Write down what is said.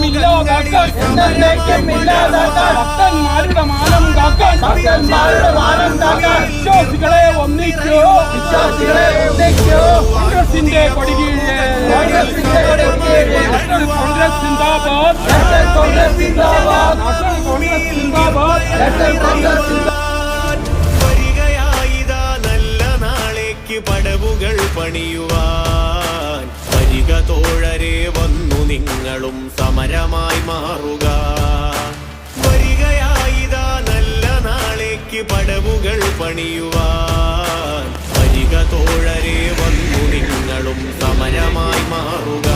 ഇല്ലാതാക്കാൻ ഭക്തന്മാരുടെ മാനം കാക്കാൻ വിശ്വാസികളെ ഒന്നിക്കോ കോൺഗ്രസിന്റെ കൊടികീഴ് കോൺഗ്രസ് സിന്ദാബാദ് വരികയായിതാ നല്ല നാളേക്ക് പടവുകൾ പണിയുവാൻ വരിക തോഴരെ വന്നു നിങ്ങളും സമരമായി മാറുക വരികയായിതാ നല്ല നാളേക്ക് പടവുകൾ പണിയുവാൻ വരിക തോഴരെ വന്നു നിങ്ങളും സമരമായി മാറുക